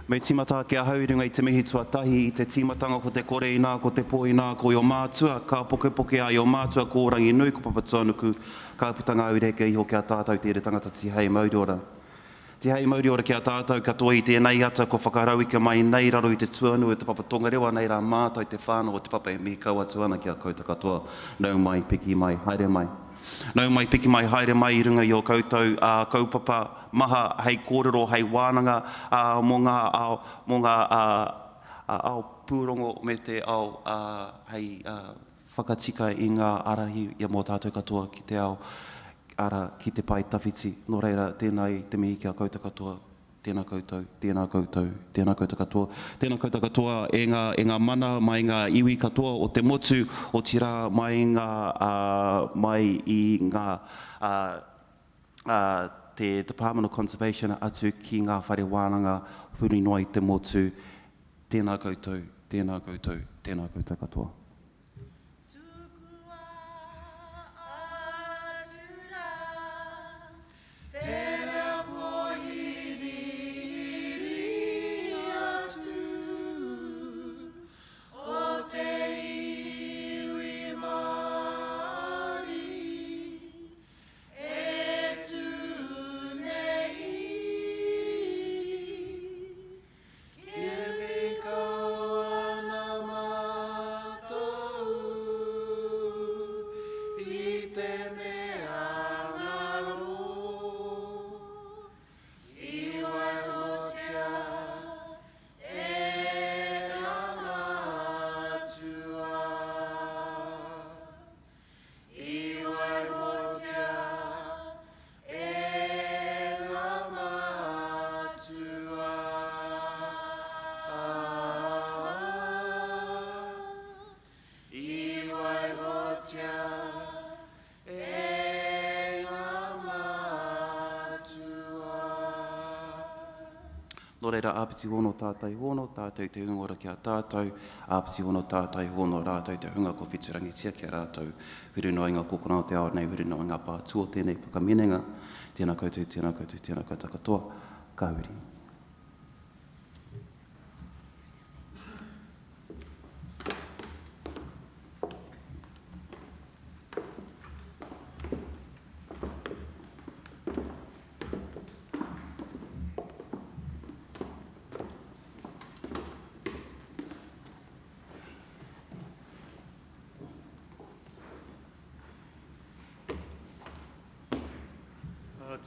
Me timata ke a hauringa I te mihi tuatahi, I te timatanga ko te kore ina, ko te po ina, ko I o mātua, ka poke poke a I o mātua ko rangi nui ko papatuanuku, ka putanga aureke iho ki a tātou te tangata ti hei mauri ora. Te hei mauri ora ki a tātou katoa I tēnei ata ko whakarau ika mai nei raro I te tuanu e te papatonga rewa nei rā mātou I te whānau o te papa e mihi kaua tuana ki a koutou katoa. Nau mai, piki mai, haere mai. Nau mai, piki mai, haere mai I runga I o koutou kaupapa maha hei kōrero, hei wānanga mō ngā ao pūrongo me te ao hei whakatika I ngā arahi I mō tātou katoa ki te ao ara ki te pai tawhiti. Nō reira, tēnei te mihi ki a koutou katoa. Tēnā koutou, tēnā koutou, tēnā koutou katoa. Tēnā koutou katoa e ngā mana mai ngā iwi katoa o te motu o tira mai I ngā te Department of Conservation atu ki ngā whare wānanga huri noa I te motu. Tēnā koutou, tēnā koutou, tēnā koutou katoa. Nō reira, āpiti hono tātai hono, tātou te ungora ki a tātou, āpiti hono tātai hono rātou te hunga ko whiturangi tia ki a rātou, huri no inga kokona o te ao nei, huri no inga pātua tēnei pakamenenga, tēnā koutou, tēnā koutou, tēnā koutou katoa, ka huri.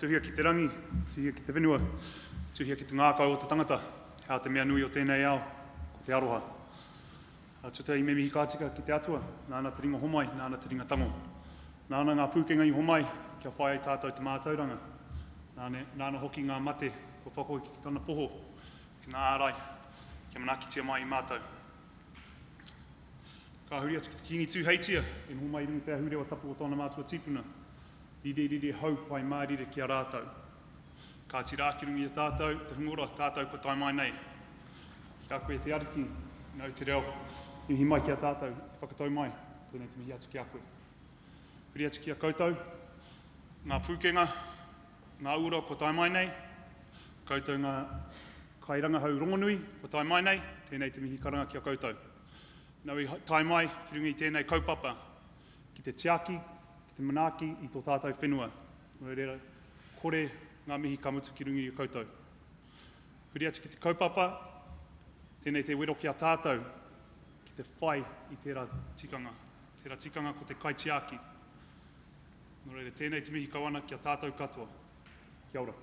Tuhia ki te rangi, tuhia ki te whenua, tuhia ki te ngākau o te tangata, hea te mea nui o tēnei ao, ko te aroha. Tutai me mihi kātika ki te atua, nāna te ringa homai, nāna te ringa tango. Nāna ngā pūkenga I homai, kia whai ai tātou te mātauranga. Nāna hoki ngā mate, ko whakoi ki tana poho, ki ngā ārai, kia manakitia mai I mātou. Ka huri atu ki te kingi tūheitia, en homai ringa te ahurewa tapu o tōna mātua tīpuna. Riri hau pai mārire ki a rātou. Ka tira akirungi a tātou, te hungora tātou ko tai mai nei. Kia koe te ariki, nau te reo, mihi mai ki a tātou, whakatau mai, tēnei te mihi atu ki a koe. Huri atu ki a koutou, ngā pūkenga, ngā ura ko tai mai nei, koutou ngā kairanga hau rongonui ko tai mai nei, tēnei te mihi karanga ki a koutou. Nau I tai mai, ki rungi tēnei kaupapa, ki te tiaki, te manaki I tō tātou whenua. Nō reira, kore ngā mihi kamutu ki rungi I koutou. Huri atu ki te kaupapa, tēnei te wero ki a tātou, ki te whai I tērā tikanga. Tērā tikanga ko te kaitiaki. Nō reira, tēnei te mihi kawana ki a tātou katoa. Kia ora.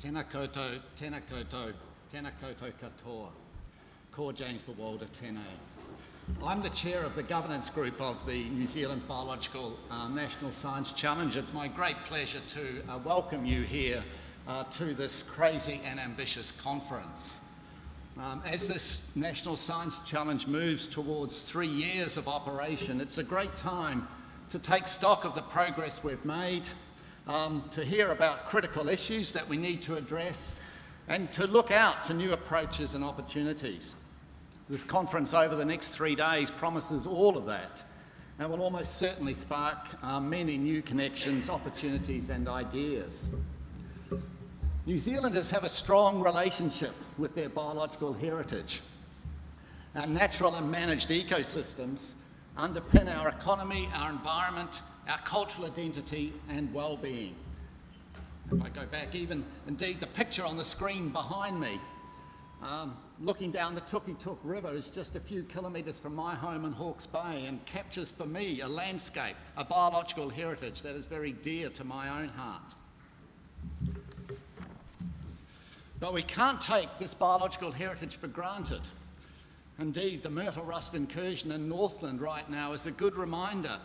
Tēnā koutou, tēnā koutou, tēnā koutou katoa. Ko James Bawalder tēnā. I'm the chair of the governance group of the New Zealand Biological National Science Challenge. It's my great pleasure to welcome you here to this crazy and ambitious conference. As this National Science Challenge moves towards 3 years of operation, it's a great time to take stock of the progress we've made, to hear about critical issues that we need to address, and to look out to new approaches and opportunities. This conference over the next 3 days promises all of that and will almost certainly spark many new connections, opportunities and ideas. New Zealanders have a strong relationship with their biological heritage. Our natural and managed ecosystems underpin our economy, our environment, our cultural identity and well-being. If I go back even, indeed, the picture on the screen behind me, looking down the Tukituk River is just a few kilometres from my home in Hawke's Bay and captures for me a landscape, a biological heritage that is very dear to my own heart. But we can't take this biological heritage for granted. Indeed, the myrtle rust incursion in Northland right now is a good reminder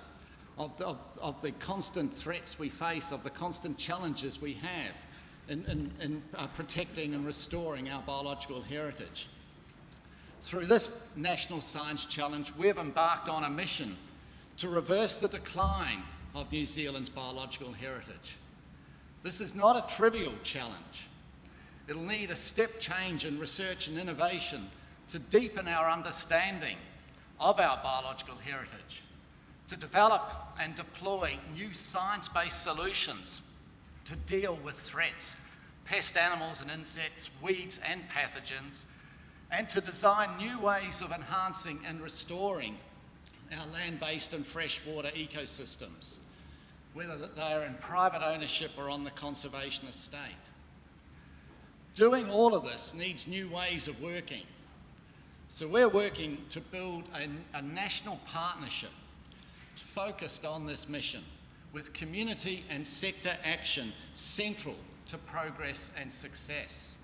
of the constant threats we face, of the constant challenges we have in protecting and restoring our biological heritage. Through this National Science Challenge, we've embarked on a mission to reverse the decline of New Zealand's biological heritage. This is not a trivial challenge. It'll need a step change in research and innovation to deepen our understanding of our biological heritage, to develop and deploy new science-based solutions to deal with threats, pest animals and insects, weeds and pathogens, and to design new ways of enhancing and restoring our land-based and freshwater ecosystems, whether they are in private ownership or on the conservation estate. Doing all of this needs new ways of working. So we're working to build a national partnership focused on this mission, with community and sector action central to progress and success.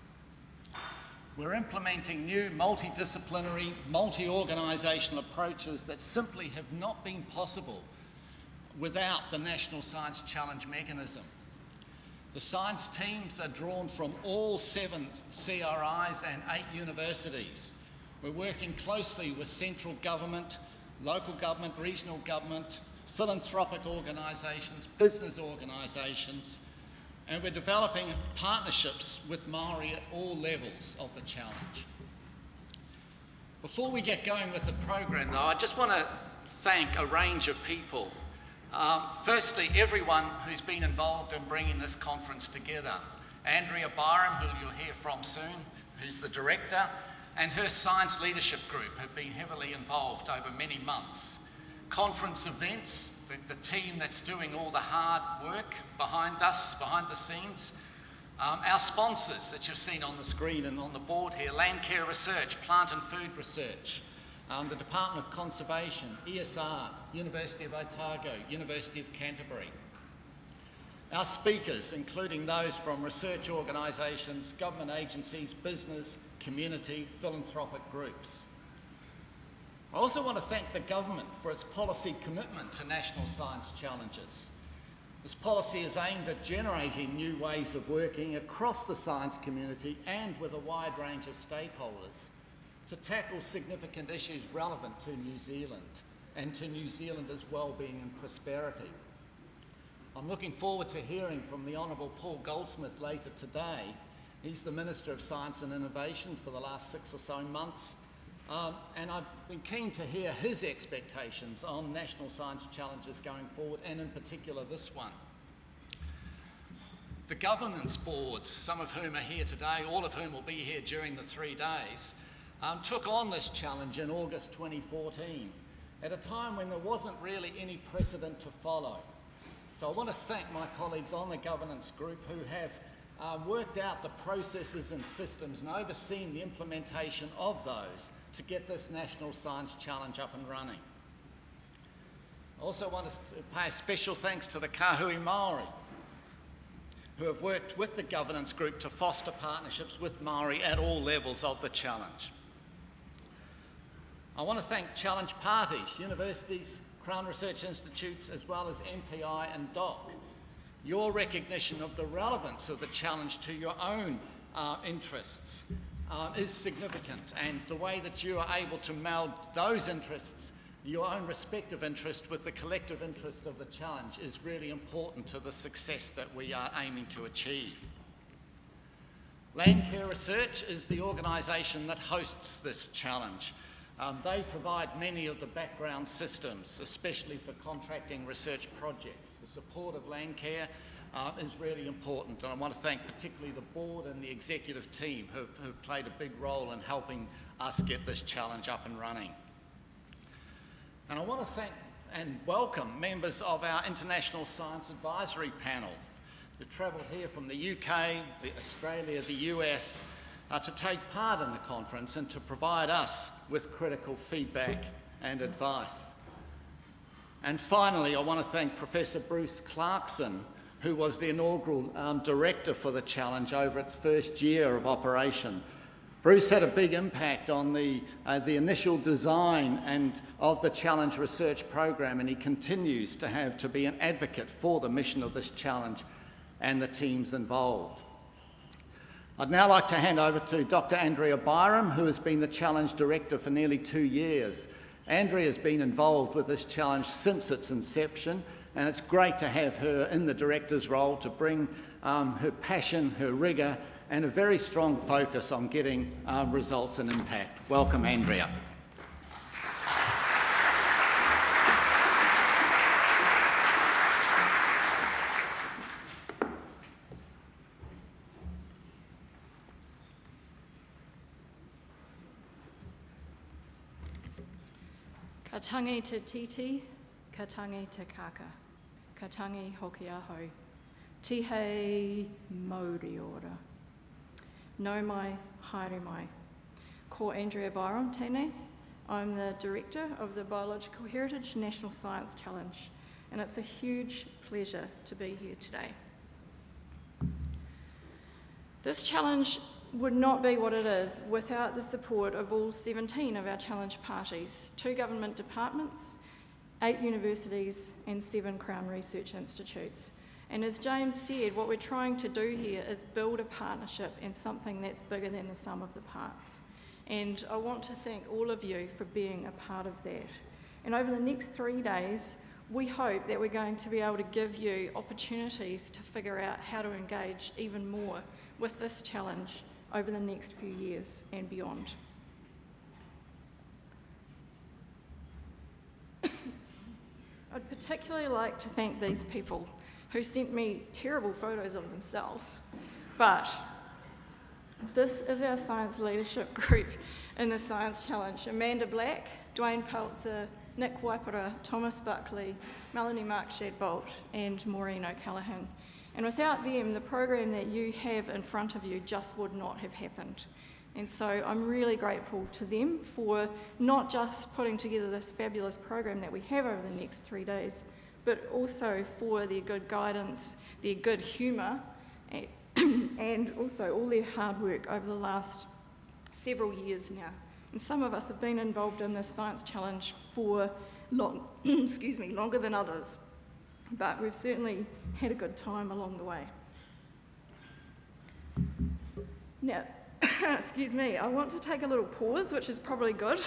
We're implementing new multidisciplinary, multi-organisational approaches that simply have not been possible without the National Science Challenge mechanism. The science teams are drawn from all 7 CRIs and 8 universities. We're working closely with central government, local government, regional government, philanthropic organisations, business organisations, and we're developing partnerships with Māori at all levels of the challenge. Before we get going with the program though, I just want to thank a range of people. Firstly, everyone who's been involved in bringing this conference together. Andrea Byram, who you'll hear from soon, who's the director, and her science leadership group have been heavily involved over many months. Conference events, the team that's doing all the hard work behind us, behind the scenes. Our sponsors that you've seen on the screen and on the board here, Landcare Research, Plant and Food Research, the Department of Conservation, ESR, University of Otago, University of Canterbury. Our speakers, including those from research organisations, government agencies, business, community, philanthropic groups. I also want to thank the government for its policy commitment to national science challenges. This policy is aimed at generating new ways of working across the science community and with a wide range of stakeholders to tackle significant issues relevant to New Zealand and to New Zealanders' well-being and prosperity. I'm looking forward to hearing from the Honourable Paul Goldsmith later today. He's the Minister of Science and Innovation for the last 6 or so months, and I've been keen to hear his expectations on national science challenges going forward, and in particular this one. The governance boards, some of whom are here today, all of whom will be here during the 3 days, took on this challenge in August 2014 at a time when there wasn't really any precedent to follow. So I want to thank my colleagues on the governance group who have worked out the processes and systems and overseen the implementation of those to get this National Science Challenge up and running. I also want to pay a special thanks to the Kahui Māori, who have worked with the governance group to foster partnerships with Māori at all levels of the challenge. I want to thank challenge parties, universities, Crown Research Institutes, as well as MPI and DOC. Your recognition of the relevance of the challenge to your own interests is significant, and the way that you are able to meld those interests, your own respective interest, with the collective interest of the challenge is really important to the success that we are aiming to achieve. Landcare Research is the organisation that hosts this challenge. They provide many of the background systems, especially for contracting research projects. The support of Landcare is really important, and I want to thank particularly the board and the executive team who played a big role in helping us get this challenge up and running. And I want to thank and welcome members of our International Science Advisory Panel who travelled here from the UK, Australia, the US, to take part in the conference and to provide us with critical feedback and advice. And finally, I want to thank Professor Bruce Clarkson, who was the inaugural director for the challenge over its first year of operation. Bruce had a big impact on the initial design and of the challenge research program, and he continues to be an advocate for the mission of this challenge and the teams involved. I'd now like to hand over to Dr. Andrea Byram, who has been the challenge director for nearly 2 years. Andrea has been involved with this challenge since its inception, and it's great to have her in the director's role to bring her passion, her rigour, and a very strong focus on getting results and impact. Welcome, Andrea. Ka tangi te titi, ka tangi te kaka, ka tangi hoki aho, tihei mauri ora. Nau mai, haere mai. Ko Andrea Byram tēnei. I'm the director of the Biological Heritage National Science Challenge, and it's a huge pleasure to be here today. This challenge would not be what it is without the support of all 17 of our challenge parties, 2 government departments, 8 universities and 7 Crown Research Institutes. And as James said, what we're trying to do here is build a partnership and something that's bigger than the sum of the parts. And I want to thank all of you for being a part of that. And over the next 3 days, we hope that we're going to be able to give you opportunities to figure out how to engage even more with this challenge over the next few years and beyond. I'd particularly like to thank these people who sent me terrible photos of themselves, but this is our science leadership group in the Science Challenge. Amanda Black, Dwayne Peltzer, Nick Waipara, Thomas Buckley, Melanie Mark-Shadbolt and Maureen O'Callaghan. And without them, the program that you have in front of you just would not have happened. And so I'm really grateful to them for not just putting together this fabulous program that we have over the next 3 days, but also for their good guidance, their good humour, and also all their hard work over the last several years now. And some of us have been involved in this science challenge for longer than others, but we've certainly had a good time along the way. Now, excuse me, I want to take a little pause, which is probably good,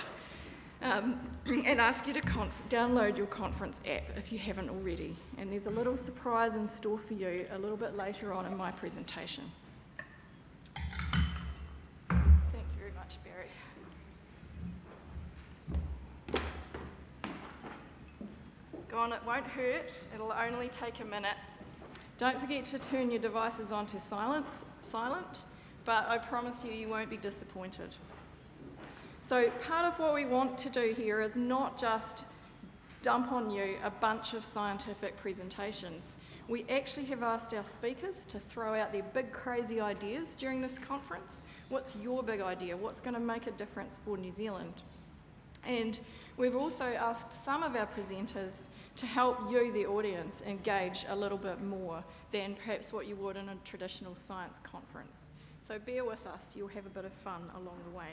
and ask you to download your conference app if you haven't already. And there's a little surprise in store for you a little bit later on in my presentation. Thank you very much, Barry. Go on, it won't hurt, it'll only take a minute. Don't forget to turn your devices on to silent, but I promise you won't be disappointed. So part of what we want to do here is not just dump on you a bunch of scientific presentations. We actually have asked our speakers to throw out their big crazy ideas during this conference. What's your big idea? What's going to make a difference for New Zealand? And We've also asked some of our presenters to help you, the audience, engage a little bit more than perhaps what you would in a traditional science conference. So bear with us, you'll have a bit of fun along the way.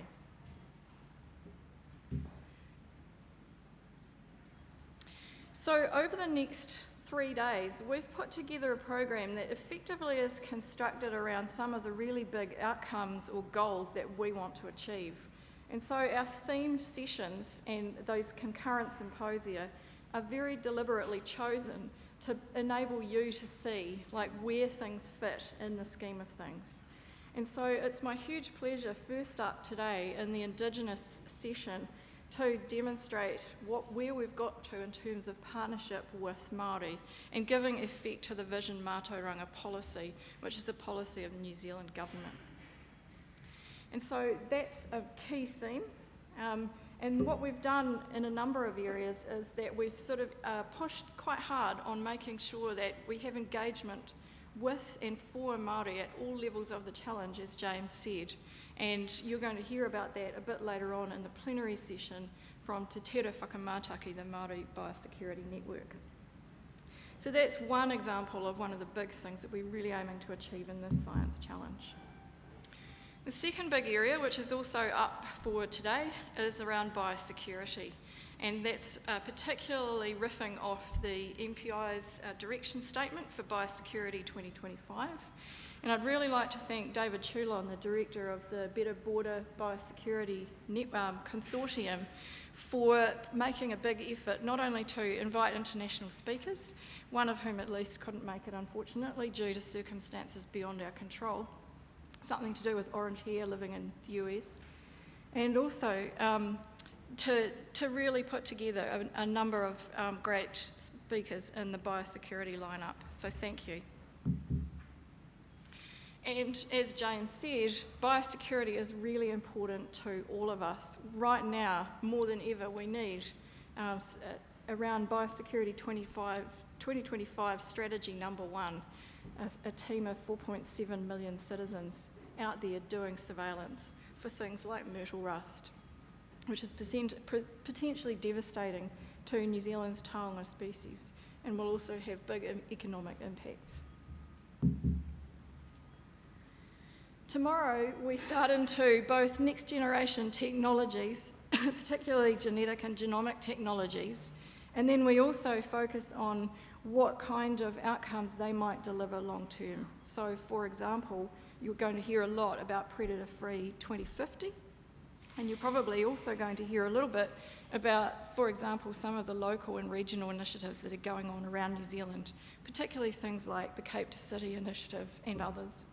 So over the next 3 days, we've put together a program that effectively is constructed around some of the really big outcomes or goals that we want to achieve. And so our themed sessions and those concurrent symposia are very deliberately chosen to enable you to see like where things fit in the scheme of things. And so it's my huge pleasure, first up today in the Indigenous session, to demonstrate where we've got to in terms of partnership with Māori and giving effect to the Vision Mātauranga policy, which is a policy of the New Zealand government. And so that's a key theme. And what we've done in a number of areas is that we've sort of pushed quite hard on making sure that we have engagement with and for Māori at all levels of the challenge, as James said. And you're going to hear about that a bit later on in the plenary session from Te Tere Whakamātaki, the Māori Biosecurity Network. So that's one example of one of the big things that we're really aiming to achieve in this science challenge. The second big area, which is also up for today, is around biosecurity. And that's particularly riffing off the MPI's direction statement for Biosecurity 2025. And I'd really like to thank David Chulon, the director of the Better Border Biosecurity Consortium, for making a big effort not only to invite international speakers, one of whom at least couldn't make it unfortunately due to circumstances beyond our control, something to do with orange hair living in the US, and also to really put together a number of great speakers in the biosecurity lineup. So thank you. And as James said, biosecurity is really important to all of us. Right now, more than ever, we need around Biosecurity 2025 strategy number 1, a team of 4.7 million citizens out there doing surveillance for things like myrtle rust, which is potentially devastating to New Zealand's taonga species and will also have big economic impacts. Tomorrow, we start into both next generation technologies, particularly genetic and genomic technologies, and then we also focus on what kind of outcomes they might deliver long term. So, for example, you're going to hear a lot about predator-free 2050, and you're probably also going to hear a little bit about, for example, some of the local and regional initiatives that are going on around New Zealand, particularly things like the Cape to City initiative and others.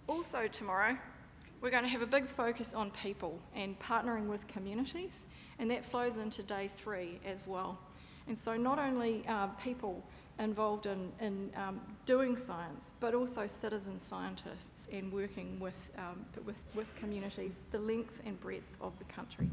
Also tomorrow, we're going to have a big focus on people and partnering with communities, and that flows into day 3 as well. And so not only people involved in doing science, but also citizen scientists and working with communities, the length and breadth of the country.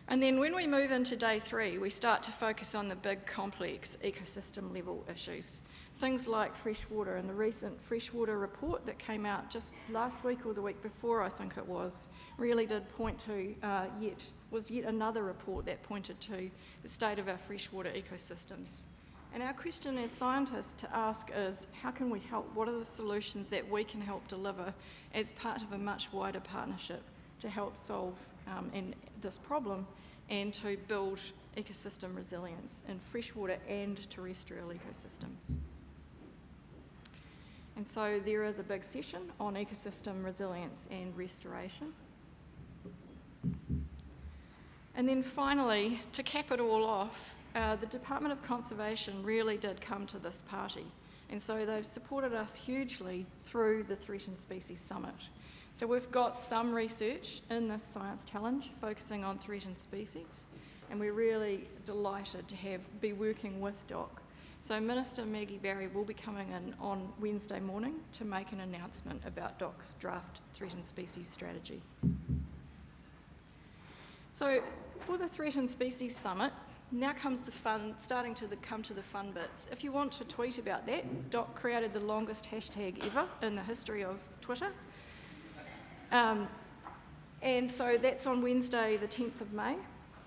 And then when we move into day 3, we start to focus on the big complex ecosystem level issues. Things like freshwater, and the recent freshwater report that came out just last week or the week before, I think it was, really did point to yet another report that pointed to the state of our freshwater ecosystems. And our question as scientists to ask is, how can we help? What are the solutions that we can help deliver as part of a much wider partnership to help solve this problem and to build ecosystem resilience in freshwater and terrestrial ecosystems? And so there is a big session on ecosystem resilience and restoration. And then finally, to cap it all off, the Department of Conservation really did come to this party. And so they've supported us hugely through the Threatened Species Summit. So we've got some research in this science challenge focusing on threatened species, and we're really delighted to be working with DOC. So Minister Maggie Barry will be coming in on Wednesday morning to make an announcement about DOC's draft threatened species strategy. So for the Threatened Species Summit, now comes the fun, starting to come to the fun bits. If you want to tweet about that, DOC created the longest hashtag ever in the history of Twitter. And so that's on Wednesday, the 10th of May.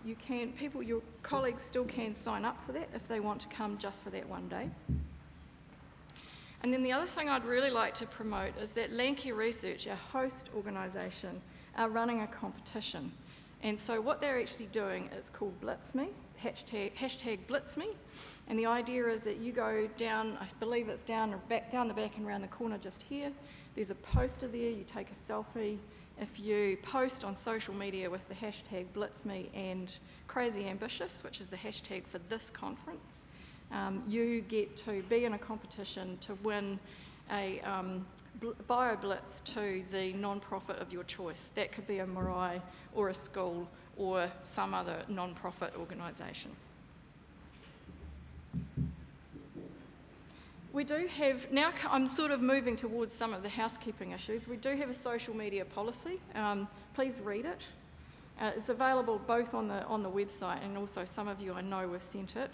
Your colleagues still can sign up for that if they want to come just for that one day. And then the other thing I'd really like to promote is that Landcare Research, our host organisation, are running a competition. And so what they're actually doing, it's called BlitzMe, hashtag BlitzMe. And the idea is that you go down, I believe it's down the back and around the corner just here. There's a poster there, you take a selfie. If you post on social media with the hashtag BlitzMe and Crazy Ambitious, which is the hashtag for this conference, you get to be in a competition to win a bio-blitz to the non-profit of your choice. That could be a marae or a school or some other non-profit organisation. We do have, now I'm sort of moving towards some of the housekeeping issues. We do have a social media policy. Please read it. It's available both on the website, and also some of you I know have sent it.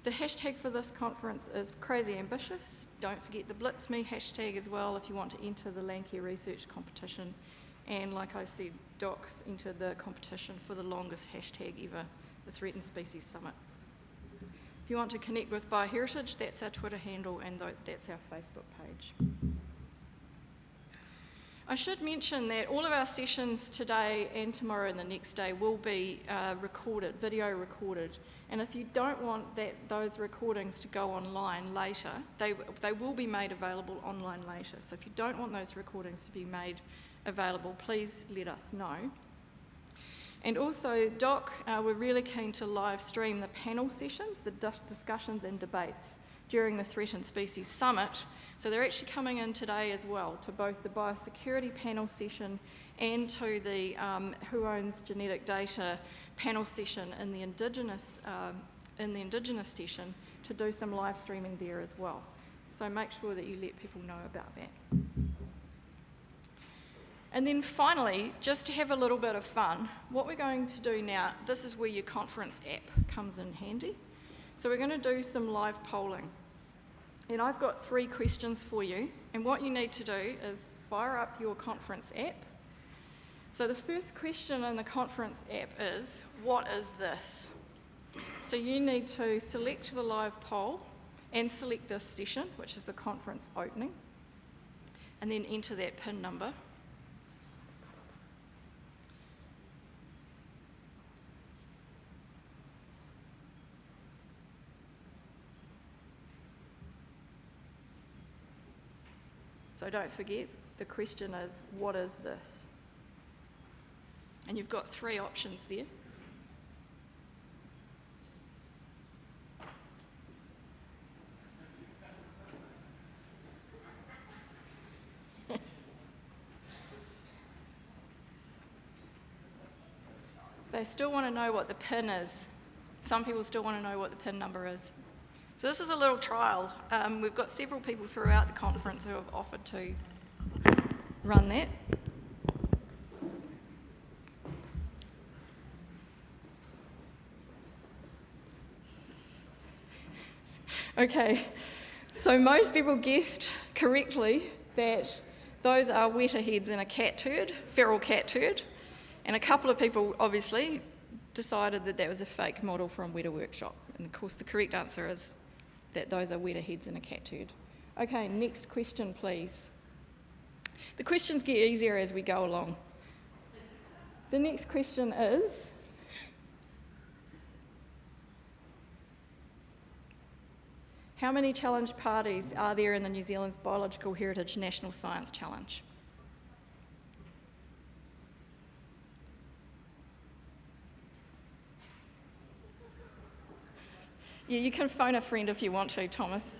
The hashtag for this conference is Crazy Ambitious. Don't forget the BlitzMe hashtag as well if you want to enter the Landcare Research competition. And like I said, Doc's entered the competition for the longest hashtag ever, the Threatened Species Summit. If you want to connect with BioHeritage, that's our Twitter handle and that's our Facebook page. I should mention that all of our sessions today and tomorrow and the next day will be recorded, video recorded. And if you don't want those recordings to go online later, they will be made available online later. So if you don't want those recordings to be made available, please let us know. And also, Doc, we're really keen to live stream the panel sessions, the discussions and debates during the Threatened Species Summit. So they're actually coming in today as well to both the biosecurity panel session and to the Who Owns Genetic Data panel session in the Indigenous session to do some live streaming there as well. So make sure that you let people know about that. And then finally, just to have a little bit of fun, what we're going to do now, this is where your conference app comes in handy. So we're going to do some live polling. And I've got 3 questions for you. And what you need to do is fire up your conference app. So the first question in the conference app is, what is this? So you need to select the live poll and select this session, which is the conference opening, and then enter that PIN number. So don't forget, the question is, what is this? And you've got 3 options there. They still want to know what the PIN is. Some people still want to know what the PIN number is. So this is a little trial. We've got several people throughout the conference who have offered to run that. Okay, so most people guessed correctly that those are wetterheads in a cat turd, feral cat turd, and a couple of people obviously decided that that was a fake model from Weta Workshop. And of course the correct answer is that those are wetterheads in a cat turd. Okay, next question please. The questions get easier as we go along. The next question is, how many challenge parties are there in the New Zealand's Biological Heritage National Science Challenge? Yeah, you can phone a friend if you want to, Thomas.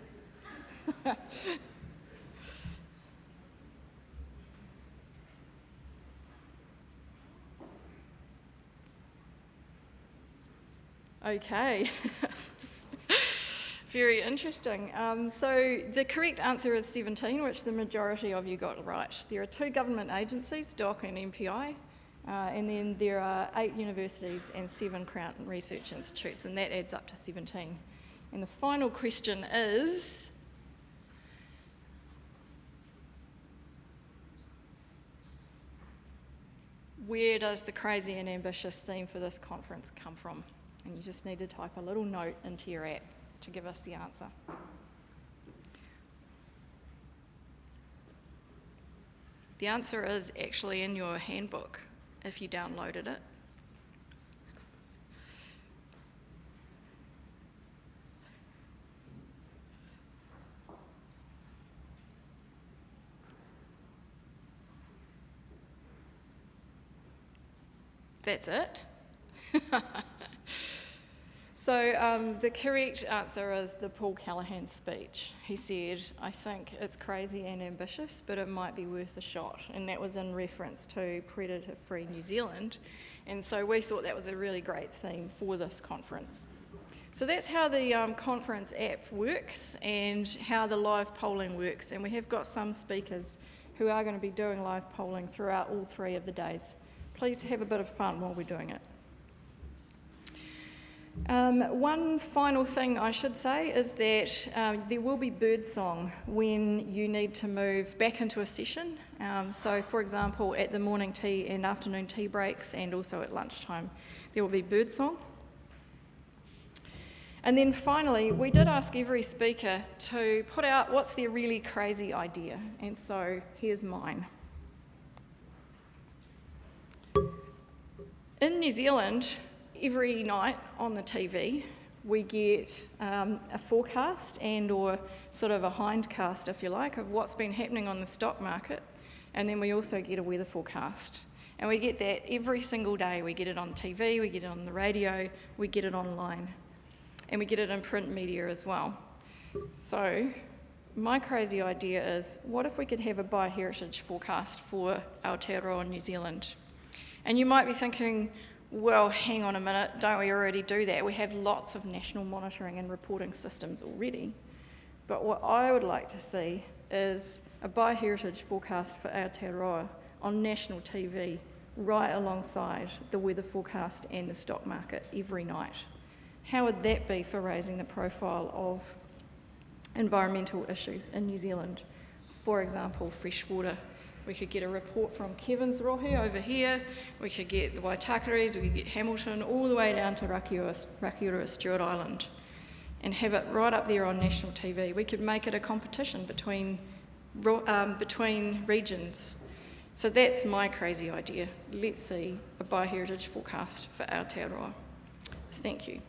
Okay. Very interesting. So the correct answer is 17, which the majority of you got right. There are 2 government agencies, DOC and MPI, and then there are 8 universities and 7 Crown Research Institutes, and that adds up to 17. And the final question is, where does the crazy and ambitious theme for this conference come from? And you just need to type a little note into your app to give us the answer. The answer is actually in your handbook if you downloaded it. That's it. So the correct answer is the Paul Callaghan speech. He said, I think it's crazy and ambitious, but it might be worth a shot. And that was in reference to Predator-Free New Zealand. And so we thought that was a really great theme for this conference. So that's how the conference app works and how the live polling works. And we have got some speakers who are going to be doing live polling throughout all 3 of the days. Please have a bit of fun while we're doing it. One final thing I should say is that there will be birdsong when you need to move back into a session. So for example, at the morning tea and afternoon tea breaks and also at lunchtime, there will be birdsong. And then finally, we did ask every speaker to put out what's their really crazy idea. And so here's mine. In New Zealand, every night on the TV, we get a forecast and or sort of a hindcast, if you like, of what's been happening on the stock market. And then we also get a weather forecast. And we get that every single day. We get it on TV, we get it on the radio, we get it online. And we get it in print media as well. So my crazy idea is, what if we could have a bioheritage forecast for Aotearoa New Zealand? And you might be thinking, well, hang on a minute, don't we already do that? We have lots of national monitoring and reporting systems already. But what I would like to see is a bioheritage forecast for Aotearoa on national TV right alongside the weather forecast and the stock market every night. How would that be for raising the profile of environmental issues in New Zealand? For example, fresh water. We could get a report from Kevin's Rohe over here, we could get the Waitakaris, we could get Hamilton, all the way down to Rakiura Stewart Island, and have it right up there on national TV. We could make it a competition between regions. So that's my crazy idea. Let's see a bioheritage forecast for Aotearoa. Thank you.